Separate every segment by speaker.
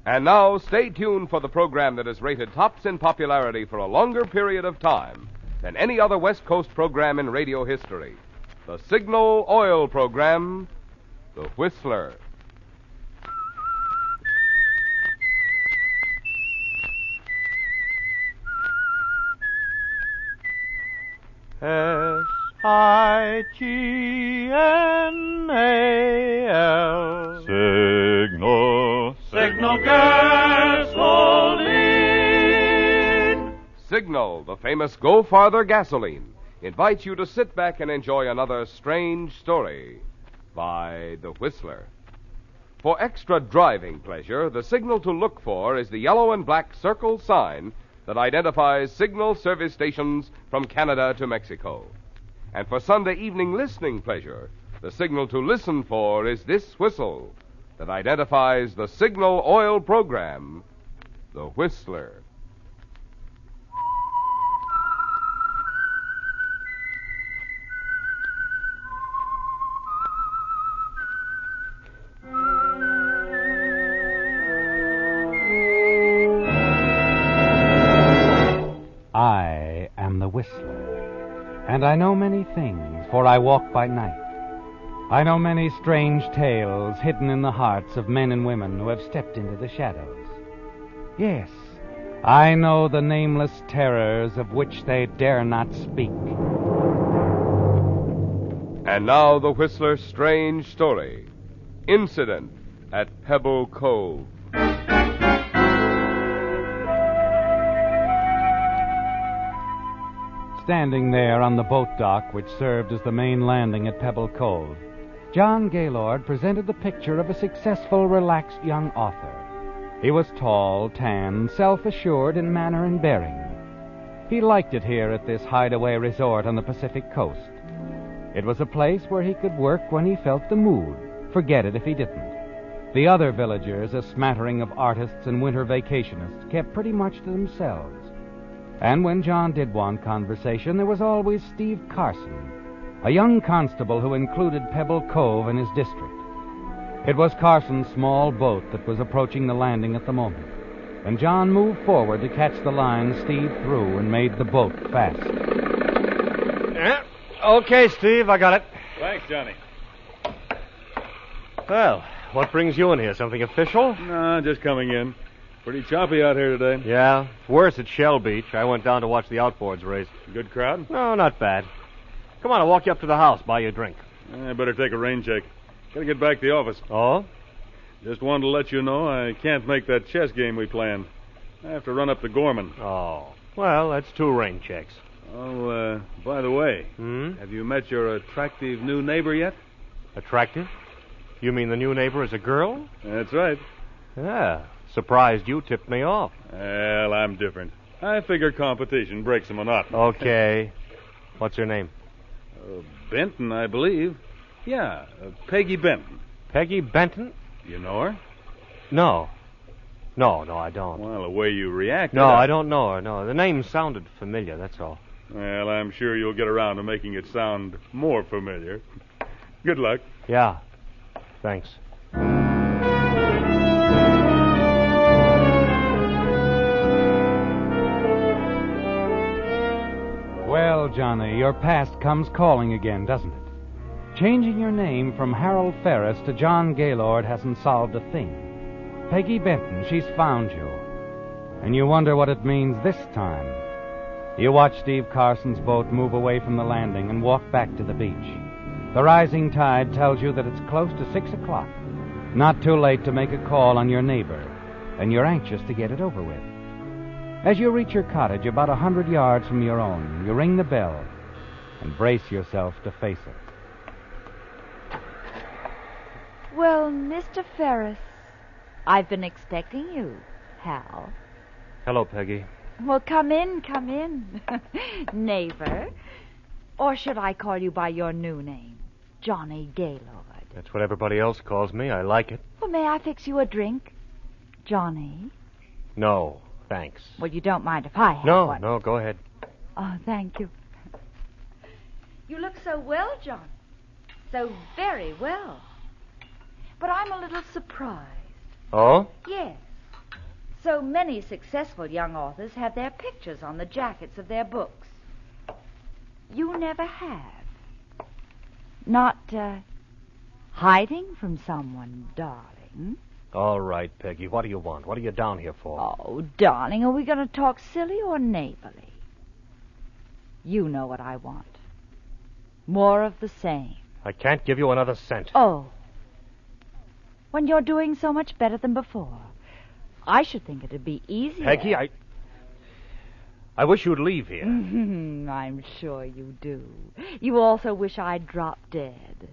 Speaker 1: And now, stay tuned for the program that is rated tops in popularity for a longer period of time than any other West Coast program in radio history. The Signal Oil Program, The Whistler.
Speaker 2: Signal.
Speaker 3: Signal gasoline.
Speaker 1: Signal, the famous Go Farther gasoline, invites you to sit back and enjoy another strange story by The Whistler. For extra driving pleasure, the signal to look for is the yellow and black circle sign that identifies Signal service stations from Canada to Mexico. And for Sunday evening listening pleasure, the signal to listen for is this whistle that identifies the Signal Oil Program, The Whistler.
Speaker 4: I am the Whistler, and I know many things, for I walk by night. I know many strange tales hidden in the hearts of men and women who have stepped into the shadows. Yes, I know the nameless terrors of which they dare not speak.
Speaker 1: And now the Whistler's strange story. Incident at Pebble Cove.
Speaker 4: Standing there on the boat dock which served as the main landing at Pebble Cove, John Gaylord presented the picture of a successful, relaxed young author. He was tall, tan, self-assured in manner and bearing. He liked it here at this hideaway resort on the Pacific coast. It was a place where he could work when he felt the mood, forget it if he didn't. The other villagers, a smattering of artists and winter vacationists, kept pretty much to themselves. And when John did want conversation, there was always Steve Carson, a young constable who included Pebble Cove in his district. It was Carson's small boat that was approaching the landing at the moment, and John moved forward to catch the line Steve threw and made the boat fast.
Speaker 2: Yeah. Okay, Steve, I got it.
Speaker 5: Thanks, Johnny.
Speaker 2: Well, what brings you in here? Something official?
Speaker 5: No, just coming in. Pretty choppy out here today.
Speaker 2: Yeah, it's worse at Shell Beach. I went down to watch the outboards race.
Speaker 5: Good crowd?
Speaker 2: No, not bad. Come on, I'll walk you up to the house, buy you a drink.
Speaker 5: I better take a rain check. Gotta get back to the office.
Speaker 2: Oh?
Speaker 5: Just wanted to let you know I can't make that chess game we planned. I have to run up to Gorman.
Speaker 2: Oh. Well, that's 2 rain checks.
Speaker 5: Oh, by the way, have you met your attractive new neighbor yet?
Speaker 2: Attractive? You mean the new neighbor is a girl?
Speaker 5: That's right.
Speaker 2: Yeah. Surprised you tipped me off.
Speaker 5: Well, I'm different. I figure competition breaks the monotony.
Speaker 2: Okay. What's her name?
Speaker 5: Benton, I believe. Yeah, Peggy Benton.
Speaker 2: Peggy Benton?
Speaker 5: You know her?
Speaker 2: No. No, I don't.
Speaker 5: Well, the way you reacted...
Speaker 2: No, I don't know her, no. The name sounded familiar, that's all.
Speaker 5: Well, I'm sure you'll get around to making it sound more familiar. Good luck.
Speaker 2: Yeah. Thanks.
Speaker 4: Well, Johnny, your past comes calling again, doesn't it? Changing your name from Harold Ferris to John Gaylord hasn't solved a thing. Peggy Benton, she's found you. And you wonder what it means this time. You watch Steve Carson's boat move away from the landing and walk back to the beach. The rising tide tells you that it's close to 6 o'clock. Not too late to make a call on your neighbor, and you're anxious to get it over with. As you reach your cottage about 100 yards from your own, you ring the bell and brace yourself to face it.
Speaker 6: Well, Mr. Ferris, I've been expecting you, Hal.
Speaker 2: Hello, Peggy.
Speaker 6: Well, come in. Neighbor. Or should I call you by your new name, Johnny Gaylord?
Speaker 2: That's what everybody else calls me. I like it.
Speaker 6: Well, may I fix you a drink, Johnny?
Speaker 2: No, thanks.
Speaker 6: Well, you don't mind if I have one?
Speaker 2: No, go ahead.
Speaker 6: Oh, thank you. You look so well, John. So very well. But I'm a little surprised.
Speaker 2: Oh?
Speaker 6: Yes. So many successful young authors have their pictures on the jackets of their books. You never have. Not, hiding from someone, darling.
Speaker 2: All right, Peggy. What do you want? What are you down here for?
Speaker 6: Oh, darling, are we going to talk silly or neighborly? You know what I want. More of the same.
Speaker 2: I can't give you another cent.
Speaker 6: Oh. When you're doing so much better than before, I should think it'd be easier.
Speaker 2: Peggy, I wish you'd leave here.
Speaker 6: I'm sure you do. You also wish I'd drop dead.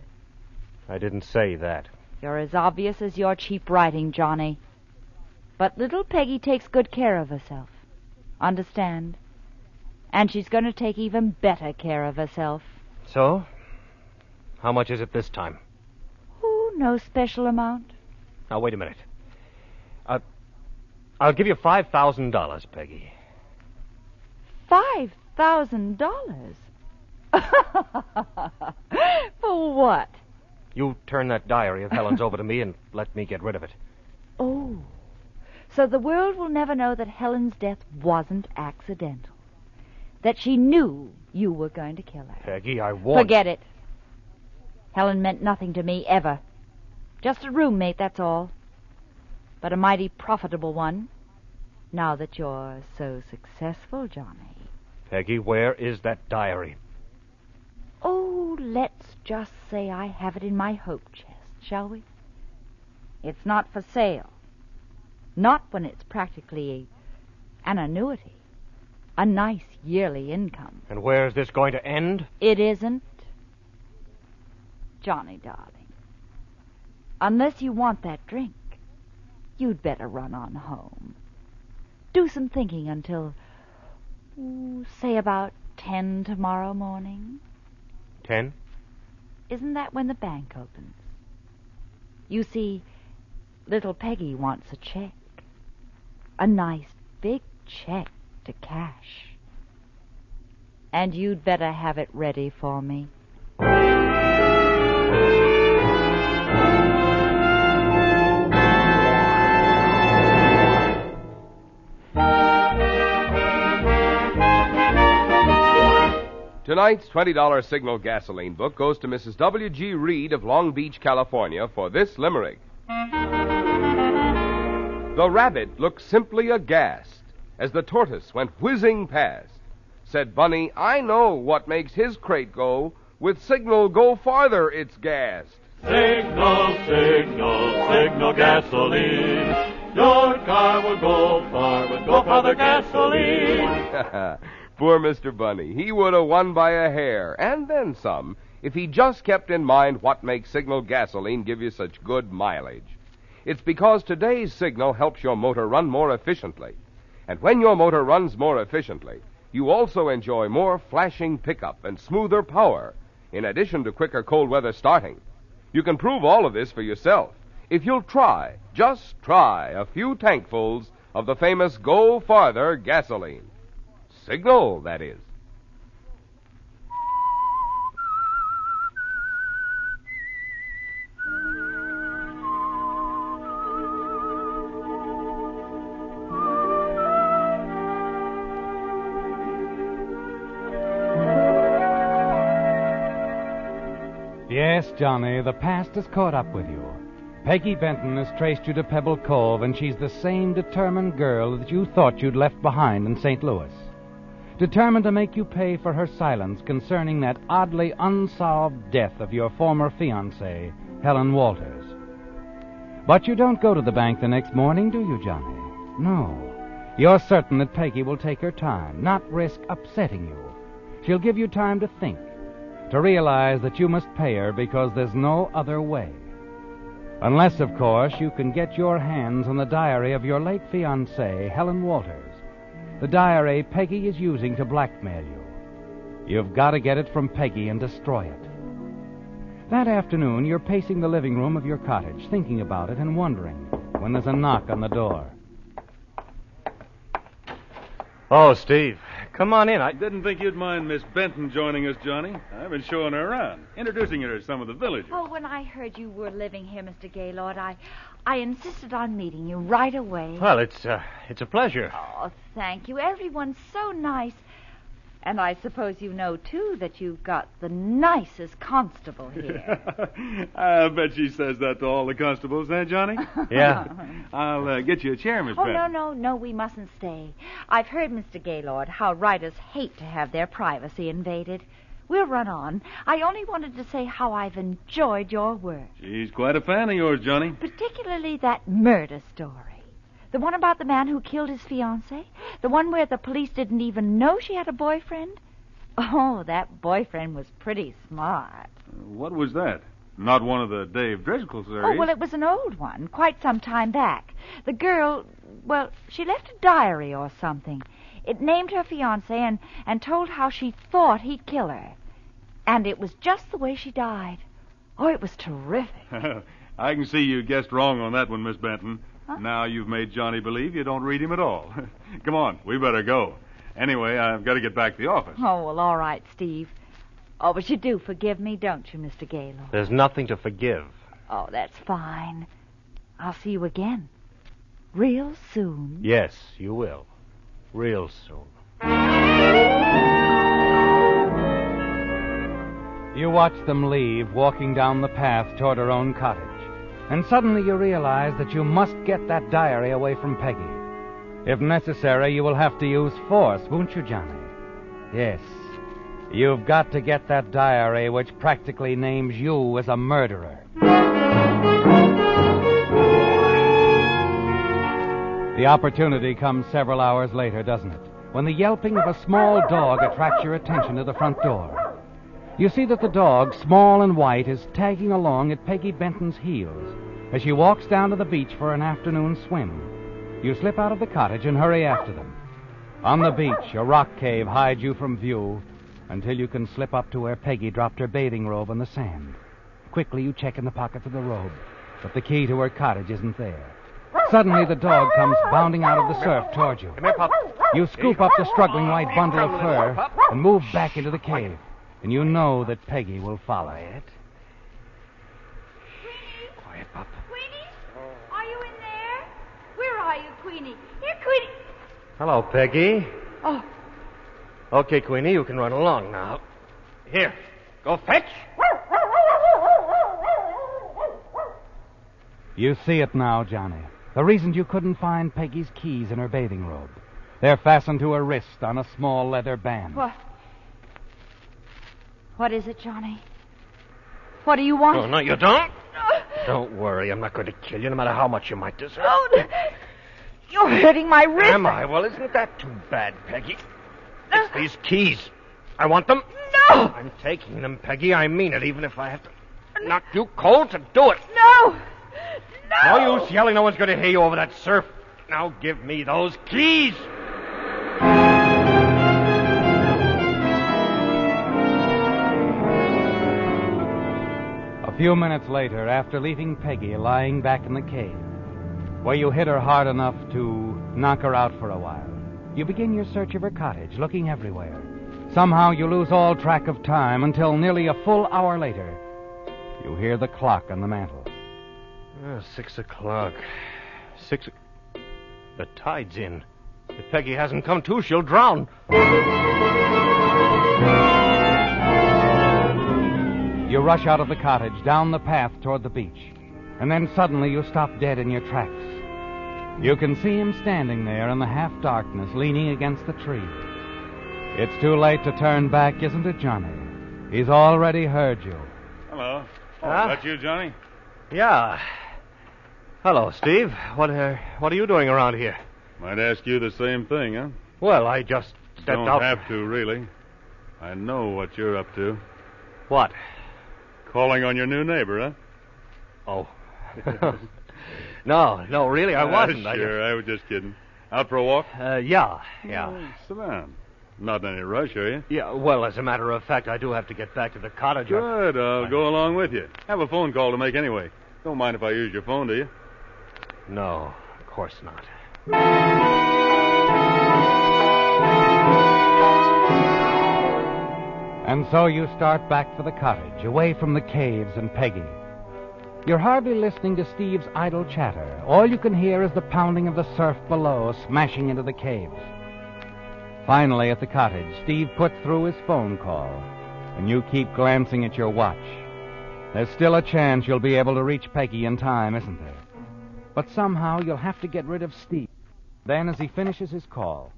Speaker 2: I didn't say that.
Speaker 6: You're as obvious as your cheap writing, Johnny. But little Peggy takes good care of herself. Understand? And she's going to take even better care of herself.
Speaker 2: So? How much is it this time?
Speaker 6: Oh, no special amount.
Speaker 2: Now, wait a minute. I'll give you $5,000, Peggy.
Speaker 6: $5,000? For what?
Speaker 2: You turn that diary of Helen's over to me and let me get rid of it.
Speaker 6: Oh, so the world will never know that Helen's death wasn't accidental. That she knew you were going to kill her.
Speaker 2: Peggy, I warned...
Speaker 6: Forget it. Helen meant nothing to me, ever. Just a roommate, that's all. But a mighty profitable one, now that you're so successful, Johnny.
Speaker 2: Peggy, where is that diary?
Speaker 6: Oh, let's just say I have it in my hope chest, shall we? It's not for sale. Not when it's practically an annuity. A nice yearly income.
Speaker 2: And where is this going to end?
Speaker 6: It isn't. Johnny, darling, unless you want that drink, you'd better run on home. Do some thinking until, say about 10 tomorrow morning.
Speaker 2: 10?
Speaker 6: Isn't that when the bank opens? You see, little Peggy wants a check. A nice big check to cash. And you'd better have it ready for me.
Speaker 1: Tonight's $20 Signal gasoline book goes to Mrs. W.G. Reed of Long Beach, California, for this limerick. The rabbit looked simply aghast as the tortoise went whizzing past. Said Bunny, I know what makes his crate go. With Signal, go farther, it's gassed.
Speaker 3: Signal, signal, signal gasoline. Your car will go far with go farther gasoline.
Speaker 1: Poor Mr. Bunny. He would have won by a hair, and then some, if he just kept in mind what makes Signal gasoline give you such good mileage. It's because today's Signal helps your motor run more efficiently. And when your motor runs more efficiently, you also enjoy more flashing pickup and smoother power, in addition to quicker cold weather starting. You can prove all of this for yourself if you'll try, just try, a few tankfuls of the famous Go Farther gasoline. Signal, that is.
Speaker 4: Yes, Johnny, the past has caught up with you. Peggy Benton has traced you to Pebble Cove, and she's the same determined girl that you thought you'd left behind in St. Louis. Determined to make you pay for her silence concerning that oddly unsolved death of your former fiancée, Helen Walters. But you don't go to the bank the next morning, do you, Johnny? No. You're certain that Peggy will take her time, not risk upsetting you. She'll give you time to think, to realize that you must pay her because there's no other way. Unless, of course, you can get your hands on the diary of your late fiancée, Helen Walters. The diary Peggy is using to blackmail you. You've got to get it from Peggy and destroy it. That afternoon, you're pacing the living room of your cottage, thinking about it and wondering, when there's a knock on the door.
Speaker 2: Oh, Steve, come on in.
Speaker 5: I didn't think you'd mind Miss Benton joining us, Johnny. I've been showing her around, introducing her to some of the villagers.
Speaker 6: Oh, when I heard you were living here, Mr. Gaylord, I insisted on meeting you right away.
Speaker 2: Well, it's a pleasure.
Speaker 6: Oh, thank you. Everyone's so nice. And I suppose you know, too, that you've got the nicest constable here.
Speaker 5: I bet she says that to all the constables, eh, Johnny?
Speaker 2: Yeah.
Speaker 5: I'll get you a chair, Miss Benton.
Speaker 6: No, we mustn't stay. I've heard, Mr. Gaylord, how writers hate to have their privacy invaded. We'll run on. I only wanted to say how I've enjoyed your work.
Speaker 5: She's quite a fan of yours, Johnny.
Speaker 6: Particularly that murder story. The one about the man who killed his fiancée? The one where the police didn't even know she had a boyfriend? Oh, that boyfriend was pretty smart.
Speaker 5: What was that? Not one of the Dave Driscoll series?
Speaker 6: Oh, well, it was an old one, quite some time back. The girl, well, she left a diary or something. It named her fiancé and told how she thought he'd kill her. And it was just the way she died. Oh, it was terrific.
Speaker 5: I can see you guessed wrong on that one, Miss Benton. Huh? Now you've made Johnny believe you don't read him at all. Come on, we better go. Anyway, I've got to get back to the office.
Speaker 6: Oh, well, all right, Steve. Oh, but you do forgive me, don't you, Mr. Gaylord?
Speaker 2: There's nothing to forgive.
Speaker 6: Oh, that's fine. I'll see you again. Real soon.
Speaker 2: Yes, you will. Real soon.
Speaker 4: You watch them leave, walking down the path toward her own cottage. And suddenly you realize that you must get that diary away from Peggy. If necessary, you will have to use force, won't you, Johnny? Yes. You've got to get that diary which practically names you as a murderer. The opportunity comes several hours later, doesn't it? When the yelping of a small dog attracts your attention to the front door. You see that the dog, small and white, is tagging along at Peggy Benton's heels as she walks down to the beach for an afternoon swim. You slip out of the cottage and hurry after them. On the beach, a rock cave hides you from view until you can slip up to where Peggy dropped her bathing robe on the sand. Quickly, you check in the pockets of the robe, but the key to her cottage isn't there. Suddenly, the dog comes bounding out of the surf toward you.
Speaker 2: Come here, Pop.
Speaker 4: You scoop up the struggling white bundle of fur and move back into the cave. And you know that Peggy will follow it.
Speaker 6: Queenie!
Speaker 2: Quiet, Pop.
Speaker 6: Queenie? Are you in there? Where are you, Queenie? Here, Queenie.
Speaker 2: Hello, Peggy.
Speaker 6: Oh.
Speaker 2: Okay, Queenie, you can run along now. Here, go fetch.
Speaker 4: You see it now, Johnny. The reason you couldn't find Peggy's keys in her bathing robe. They're fastened to her wrist on a small leather band.
Speaker 6: What is it, Johnny? What do you want?
Speaker 2: Oh, no, you don't. Don't worry, I'm not going to kill you, no matter how much you might deserve.
Speaker 6: Oh, you're hurting my wrist.
Speaker 2: Am I? Well, isn't that too bad, Peggy? It's these keys. I want them.
Speaker 6: No!
Speaker 2: I'm taking them, Peggy. I mean it, even if I have to knock you cold to do it.
Speaker 6: No!
Speaker 2: No use yelling. No one's going to hear you over that surf. Now give me those keys.
Speaker 4: A few minutes later, after leaving Peggy lying back in the cave, where you hit her hard enough to knock her out for a while, you begin your search of her cottage, looking everywhere. Somehow you lose all track of time until nearly a full hour later, you hear the clock on the mantel.
Speaker 2: 6 o'clock. The tide's in. If Peggy hasn't come to, she'll drown.
Speaker 4: You rush out of the cottage, down the path toward the beach, and then suddenly you stop dead in your tracks. You can see him standing there in the half-darkness, leaning against the tree. It's too late to turn back, isn't it, Johnny? He's already heard you.
Speaker 5: Hello. Oh,
Speaker 2: Huh?
Speaker 5: That you, Johnny?
Speaker 2: Yeah. Hello, Steve. What are you doing around here?
Speaker 5: Might ask you the same thing, huh?
Speaker 2: Well, I just stepped
Speaker 5: Don't
Speaker 2: out.
Speaker 5: have to, really. I know what you're up to.
Speaker 2: What?
Speaker 5: Calling on your new neighbor,
Speaker 2: Oh. No, really, I wasn't.
Speaker 5: Sure, I was just kidding. Out for a walk?
Speaker 2: Yeah.
Speaker 5: Sit down. Not in any rush, are you?
Speaker 2: Yeah, well, as a matter of fact, I do have to get back to the cottage.
Speaker 5: Good. I'll go along with you. Have a phone call to make anyway. Don't mind if I use your phone, do you?
Speaker 2: No, of course not.
Speaker 4: And so you start back for the cottage, away from the caves and Peggy. You're hardly listening to Steve's idle chatter. All you can hear is the pounding of the surf below, smashing into the caves. Finally, at the cottage, Steve puts through his phone call, and you keep glancing at your watch. There's still a chance you'll be able to reach Peggy in time, isn't there? But somehow you'll have to get rid of Steve. Then, as he finishes his call...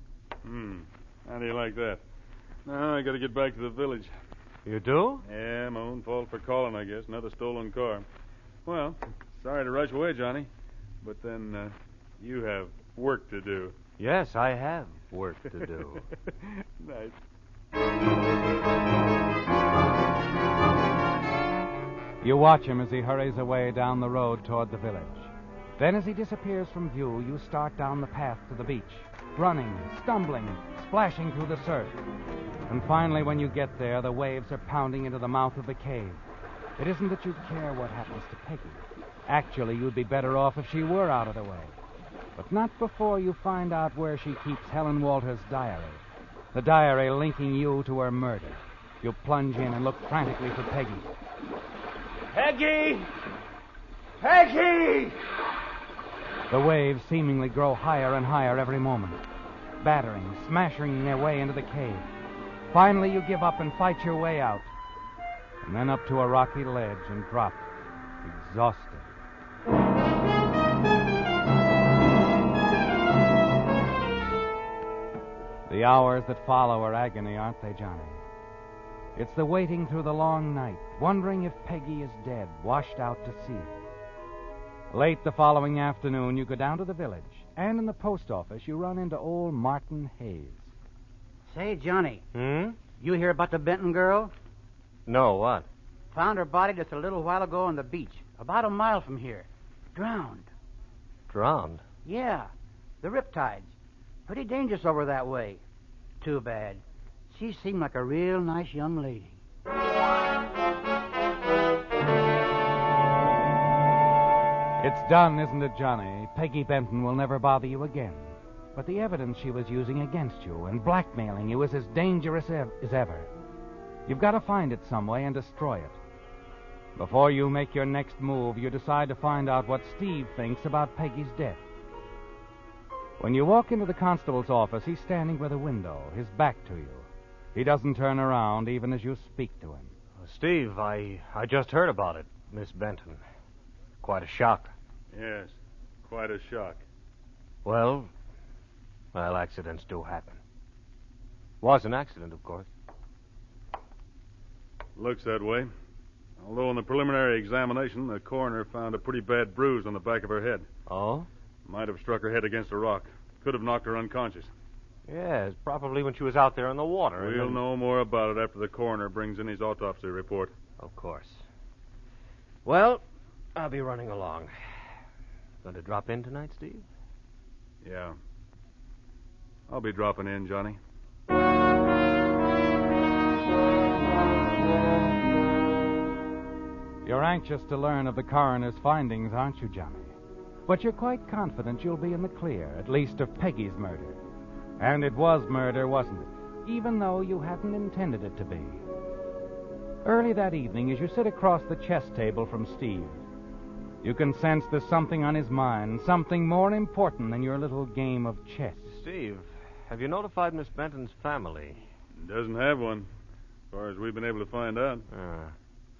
Speaker 5: How do you like that? Now I got to get back to the village.
Speaker 2: You do?
Speaker 5: Yeah, my own fault for calling, I guess. Another stolen car. Well, sorry to rush away, Johnny. But then you have work to do.
Speaker 2: Yes, I have work to do.
Speaker 5: Nice.
Speaker 4: You watch him as he hurries away down the road toward the village. Then, as he disappears from view, you start down the path to the beach, running, stumbling, splashing through the surf. And finally, when you get there, the waves are pounding into the mouth of the cave. It isn't that you care what happens to Peggy. Actually, you'd be better off if she were out of the way. But not before you find out where she keeps Helen Walters' diary. The diary linking you to her murder. You plunge in and look frantically for Peggy.
Speaker 2: Peggy! Peggy!
Speaker 4: The waves seemingly grow higher and higher every moment, battering, smashing their way into the cave. Finally, you give up and fight your way out, and then up to a rocky ledge and drop, exhausted. The hours that follow are agony, aren't they, Johnny? It's the waiting through the long night, wondering if Peggy is dead, washed out to sea. Late the following afternoon, you go down to the village, and in the post office, you run into old Martin Hayes.
Speaker 7: Say, Johnny. You hear about the Benton girl?
Speaker 2: No, what?
Speaker 7: Found her body just a little while ago on the beach, about a mile from here. Drowned.
Speaker 2: Drowned?
Speaker 7: Yeah, the riptides. Pretty dangerous over that way. Too bad. She seemed like a real nice young lady.
Speaker 4: It's done, isn't it, Johnny? Peggy Benton will never bother you again. But the evidence she was using against you and blackmailing you is as dangerous as ever. You've got to find it some way and destroy it. Before you make your next move, you decide to find out what Steve thinks about Peggy's death. When you walk into the constable's office, he's standing by the window, his back to you. He doesn't turn around even as you speak to him.
Speaker 2: Steve, I just heard about it, Miss Benton. Quite a shock.
Speaker 5: Yes, quite a shock.
Speaker 2: Well, accidents do happen. Was an accident, of course.
Speaker 5: Looks that way. Although in the preliminary examination, the coroner found a pretty bad bruise on the back of her head.
Speaker 2: Oh?
Speaker 5: Might have struck her head against a rock. Could have knocked her unconscious.
Speaker 2: Yes, probably when she was out there in the water.
Speaker 5: We'll know more about it after the coroner brings in his autopsy report.
Speaker 2: Of course. Well, I'll be running along. Going to drop in tonight, Steve?
Speaker 5: Yeah. I'll be dropping in, Johnny.
Speaker 4: You're anxious to learn of the coroner's findings, aren't you, Johnny? But you're quite confident you'll be in the clear, at least of Peggy's murder. And it was murder, wasn't it? Even though you hadn't intended it to be. Early that evening, as you sit across the chess table from Steve, you can sense there's something on his mind, something more important than your little game of chess.
Speaker 2: Steve, have you notified Miss Benton's family?
Speaker 5: Doesn't have one, as far as we've been able to find out.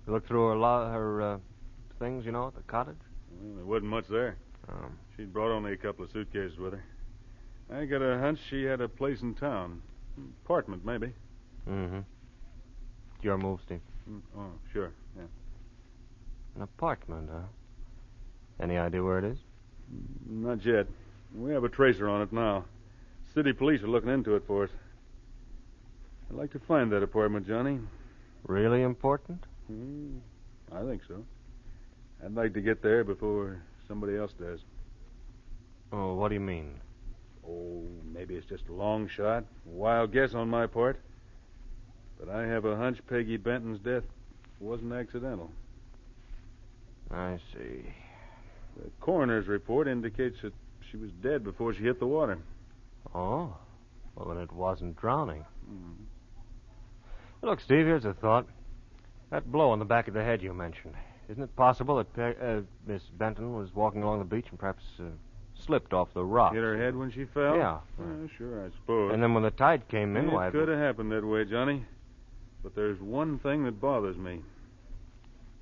Speaker 2: You looked through her things, at the cottage?
Speaker 5: Well, there wasn't much there. She'd brought only a couple of suitcases with her. I got a hunch she had a place in town. Apartment, maybe.
Speaker 2: Mm-hmm. Your move, Steve.
Speaker 5: Oh, sure, yeah.
Speaker 2: An apartment, huh? Any idea where it is?
Speaker 5: Not yet. We have a tracer on it now. City police are looking into it for us. I'd like to find that apartment, Johnny.
Speaker 2: Really important?
Speaker 5: I think so. I'd like to get there before somebody else does.
Speaker 2: Oh, what do you mean?
Speaker 5: Oh, maybe it's just a long shot. A wild guess on my part. But I have a hunch Peggy Benton's death wasn't accidental.
Speaker 2: I see.
Speaker 5: The coroner's report indicates that she was dead before she hit the water.
Speaker 2: Oh? Well, then it wasn't drowning. Look, Steve, here's a thought. That blow on the back of the head you mentioned. Isn't it possible that Miss Benton was walking along the beach and perhaps slipped off the rock?
Speaker 5: Hit her head when she fell?
Speaker 2: Yeah.
Speaker 5: Sure, I suppose.
Speaker 2: And then when the tide came in, why...
Speaker 5: It could have happened that way, Johnny. But there's one thing that bothers me.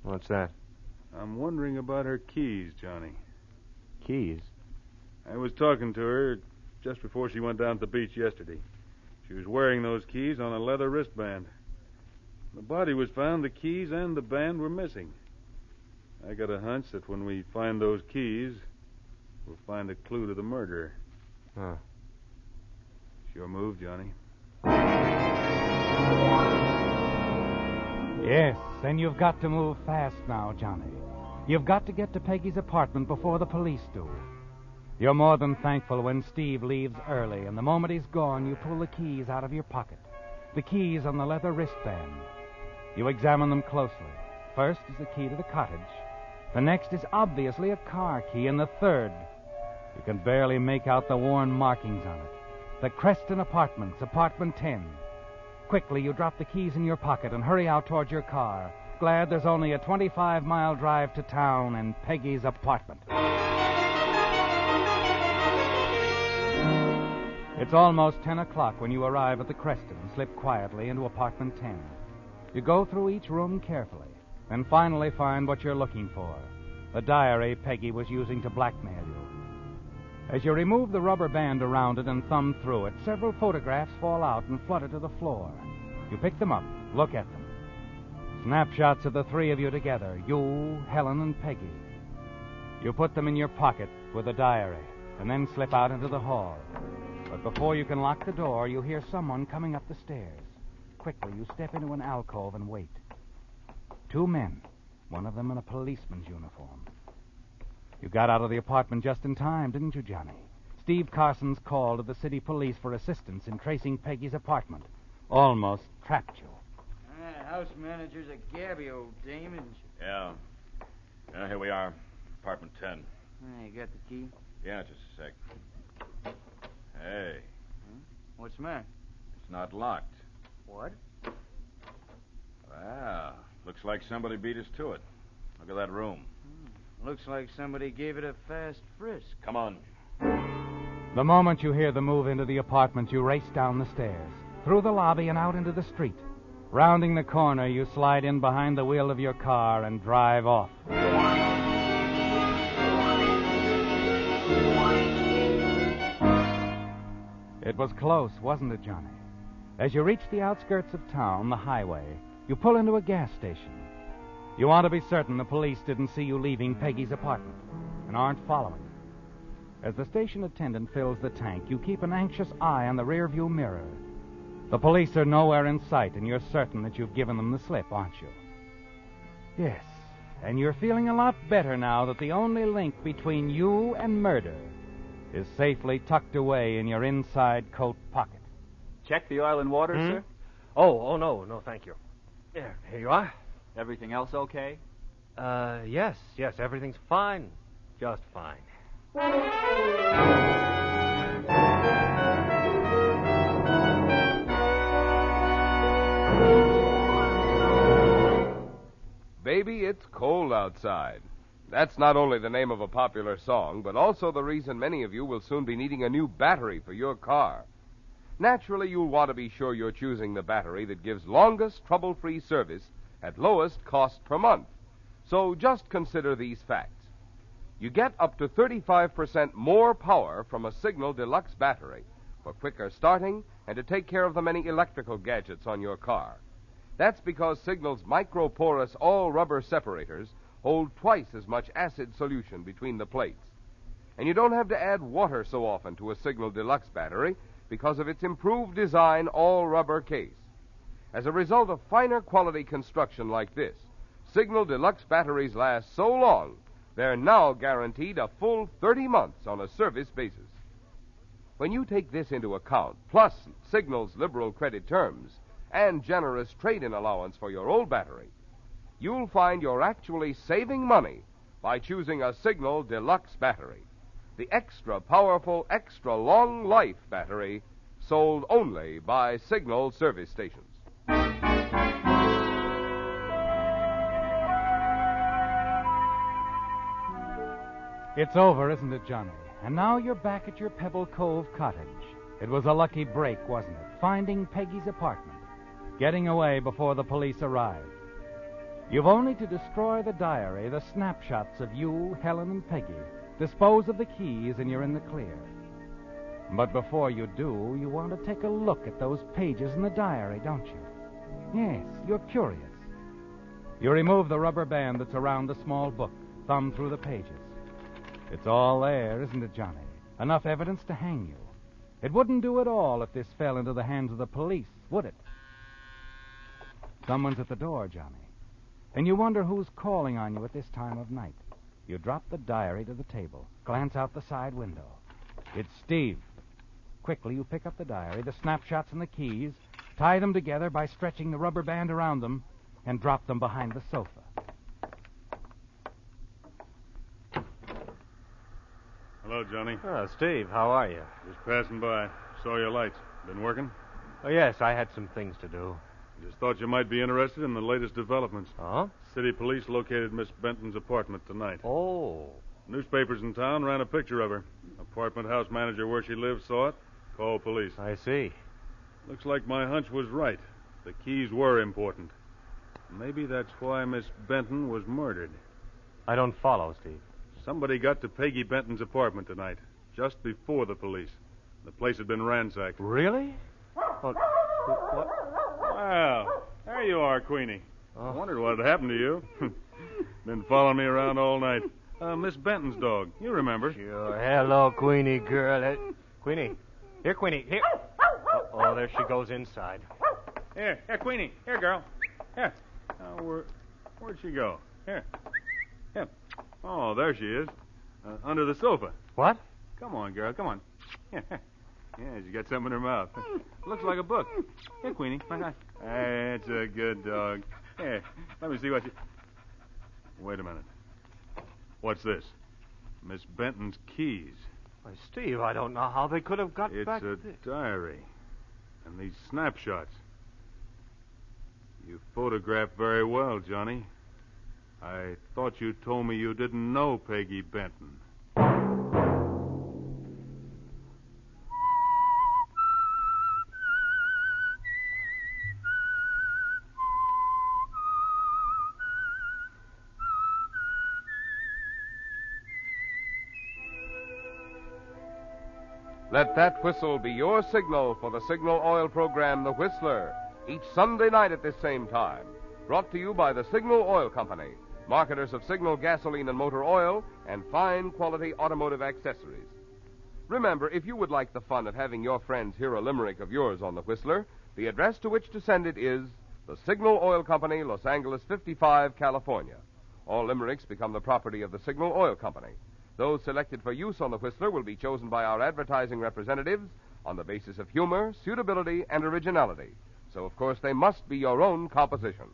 Speaker 2: What's that?
Speaker 5: I'm wondering about her keys, Johnny.
Speaker 2: Keys?
Speaker 5: I was talking to her just before she went down to the beach yesterday. She was wearing those keys on a leather wristband. The body was found, the keys and the band were missing. I got a hunch that when we find those keys, we'll find a clue to the murder.
Speaker 2: Huh.
Speaker 5: Sure move, Johnny.
Speaker 4: Yes, and you've got to move fast now, Johnny. You've got to get to Peggy's apartment before the police do. You're more than thankful when Steve leaves early, and the moment he's gone, you pull the keys out of your pocket. The keys on the leather wristband. You examine them closely. First is the key to the cottage. The next is obviously a car key, and the third, you can barely make out the worn markings on it. The Creston Apartments, apartment 10. Quickly, you drop the keys in your pocket and hurry out towards your car, glad there's only a 25-mile drive to town and Peggy's apartment. It's almost 10 o'clock when you arrive at the Creston and slip quietly into apartment 10. You go through each room carefully, then finally find what you're looking for, the diary Peggy was using to blackmail you. As you remove the rubber band around it and thumb through it, several photographs fall out and flutter to the floor. You pick them up, look at them. Snapshots of the three of you together, you, Helen, and Peggy. You put them in your pocket with the diary, and then slip out into the hall. But before you can lock the door, you hear someone coming up the stairs. Quickly, you step into an alcove and wait. Two men, one of them in a policeman's uniform. You got out of the apartment just in time, didn't you, Johnny? Steve Carson's call to the city police for assistance in tracing Peggy's apartment almost trapped you.
Speaker 7: House manager's a gabby old dame, isn't she?
Speaker 8: Yeah. Here we are. Apartment 10.
Speaker 7: You got the key?
Speaker 8: Yeah, just a sec. Hey.
Speaker 7: What's the matter?
Speaker 8: It's not locked.
Speaker 7: What?
Speaker 8: Wow. Looks like somebody beat us to it. Look at that room.
Speaker 7: Looks like somebody gave it a fast frisk.
Speaker 8: Come on.
Speaker 4: The moment you hear the move into the apartment, you race down the stairs, through the lobby and out into the street. Rounding the corner, you slide in behind the wheel of your car and drive off. It was close, wasn't it, Johnny? As you reach the outskirts of town, the highway, you pull into a gas station. You want to be certain the police didn't see you leaving Peggy's apartment and aren't following. As the station attendant fills the tank, you keep an anxious eye on the rearview mirror. The police are nowhere in sight, and you're certain that you've given them the slip, aren't you? Yes, and you're feeling a lot better now that the only link between you and murder is safely tucked away in your inside coat pocket.
Speaker 9: Check the oil and water, sir?
Speaker 2: Oh, no, thank you. Here you are.
Speaker 9: Everything else okay?
Speaker 2: Yes, everything's fine. Just fine.
Speaker 1: Baby, it's cold outside. That's not only the name of a popular song, but also the reason many of you will soon be needing a new battery for your car. Naturally, you'll want to be sure you're choosing the battery that gives longest trouble-free service at lowest cost per month. So just consider these facts. You get up to 35% more power from a Signal Deluxe battery for quicker starting and to take care of the many electrical gadgets on your car. That's because Signal's microporous all-rubber separators hold twice as much acid solution between the plates. And you don't have to add water so often to a Signal Deluxe battery because of its improved design all-rubber case. As a result of finer quality construction like this, Signal Deluxe batteries last so long, they're now guaranteed a full 30 months on a service basis. When you take this into account, plus Signal's liberal credit terms and generous trade-in allowance for your old battery, you'll find you're actually saving money by choosing a Signal Deluxe battery, the extra powerful, extra long life battery sold only by Signal service stations.
Speaker 4: It's over, isn't it, Johnny? And now you're back at your Pebble Cove cottage. It was a lucky break, wasn't it? Finding Peggy's apartment. Getting away before the police arrived. You've only to destroy the diary, the snapshots of you, Helen, and Peggy. Dispose of the keys, and you're in the clear. But before you do, you want to take a look at those pages in the diary, don't you? Yes, you're curious. You remove the rubber band that's around the small book, thumb through the pages. It's all there, isn't it, Johnny? Enough evidence to hang you. It wouldn't do at all if this fell into the hands of the police, would it? Someone's at the door, Johnny. And you wonder who's calling on you at this time of night. You drop the diary to the table, glance out the side window. It's Steve. Quickly, you pick up the diary, the snapshots and the keys, tie them together by stretching the rubber band around them, and drop them behind the sofa.
Speaker 5: Hello, Johnny.
Speaker 2: Oh, Steve, how are you?
Speaker 5: Just passing by. Saw your lights. Been working?
Speaker 2: Oh, yes, I had some things to do.
Speaker 5: Just thought you might be interested in the latest developments.
Speaker 2: Huh?
Speaker 5: City police located Miss Benton's apartment tonight.
Speaker 2: Oh.
Speaker 5: Newspapers in town ran a picture of her. Apartment house manager where she lives saw it. Called police.
Speaker 2: I see.
Speaker 5: Looks like my hunch was right. The keys were important. Maybe that's why Miss Benton was murdered.
Speaker 2: I don't follow, Steve.
Speaker 5: Somebody got to Peggy Benton's apartment tonight, just before the police. The place had been ransacked.
Speaker 2: Really? What?
Speaker 5: Well, there you are, Queenie.
Speaker 2: Oh.
Speaker 5: I wondered what had happened to you. Been following me around all night. Miss Benton's dog. You remember.
Speaker 2: Sure. Hello, Queenie girl. Queenie. Here, Queenie. Here. Oh, there she goes inside.
Speaker 5: Here, Queenie. Here, girl. Here. Where'd she go? Here. Oh, there she is. Under the sofa.
Speaker 2: What?
Speaker 5: Come on, girl. Come on. Yeah, she's got something in her mouth. Looks like a book. Here, Queenie. That's a good dog. Here, let me see what you... Wait a minute. What's this? Miss Benton's keys.
Speaker 2: Why, Steve, I don't know how they could have got back...
Speaker 5: It's a diary. And these snapshots. You photographed very well, Johnny. I thought you told me you didn't know Peggy Benton.
Speaker 1: Let that whistle be your signal for the Signal Oil program, The Whistler, each Sunday night at this same time. Brought to you by the Signal Oil Company, marketers of Signal gasoline and motor oil and fine quality automotive accessories. Remember, if you would like the fun of having your friends hear a limerick of yours on The Whistler, the address to which to send it is the Signal Oil Company, Los Angeles 55, California. All limericks become the property of the Signal Oil Company. Those selected for use on The Whistler will be chosen by our advertising representatives on the basis of humor, suitability, and originality. So, of course, they must be your own composition.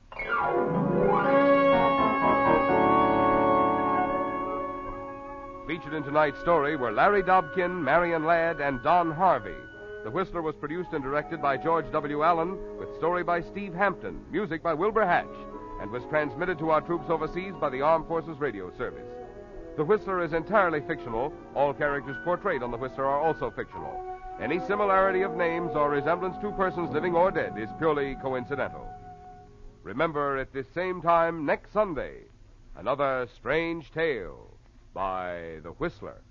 Speaker 1: Featured in tonight's story were Larry Dobkin, Marion Ladd, and Don Harvey. The Whistler was produced and directed by George W. Allen, with story by Steve Hampton, music by Wilbur Hatch, and was transmitted to our troops overseas by the Armed Forces Radio Service. The Whistler is entirely fictional. All characters portrayed on The Whistler are also fictional. Any similarity of names or resemblance to persons living or dead is purely coincidental. Remember, at this same time next Sunday, another strange tale by The Whistler.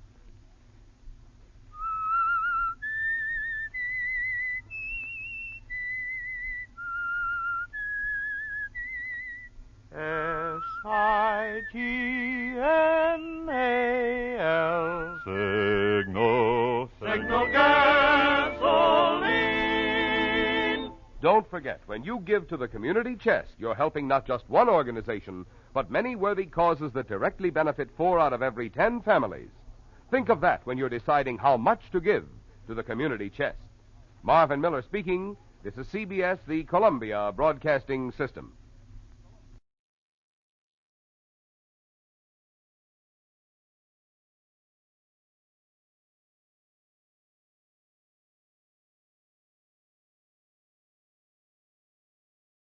Speaker 3: SIGNAL Signal gasoline.
Speaker 1: Don't forget, when you give to the community chest, you're helping not just one organization, but many worthy causes that directly benefit 4 out of every 10 families. Think of that when you're deciding how much to give to the community chest. Marvin Miller speaking. This is CBS, the Columbia Broadcasting System.